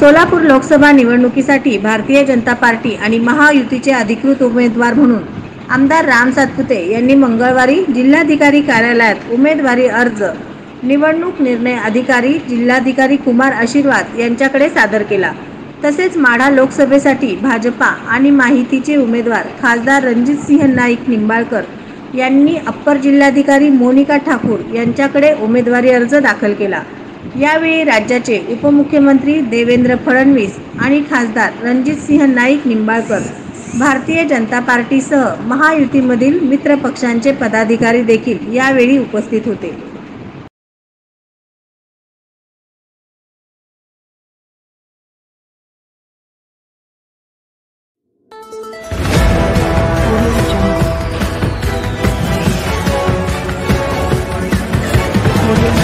सोलापूर लोकसभा निवडणुकीसाठी भारतीय जनता पार्टी आणि महायुतीचे अधिकृत उमेदवार म्हणून आमदार राम सातपुते यांनी मंगळवारी जिल्हाधिकारी कार्यालयात उमेदवारी अर्ज निवडणूक निर्णय अधिकारी जिल्हाधिकारी कुमार आशीर्वाद यांच्याकडे सादर केला। तसेच माढा लोकसभेसाठी भाजपा आणि माहितीचे उमेदवार खासदार रणजितसिंह नाईक निंबाळकर यांनी अप्पर जिल्हाधिकारी मोनिका ठाकूर यांच्याकडे उमेदवारी अर्ज दाखल केला। यावेळी राज्याचे उपमुख्यमंत्री देवेंद्र फडणवीस आणि खासदार रणजितसिंह नाईक निंबाळकर, भारतीय जनता पार्टीसह महायुतीमधील मित्र पक्षांचे पदाधिकारी देखील यावेळी उपस्थित होते। Audio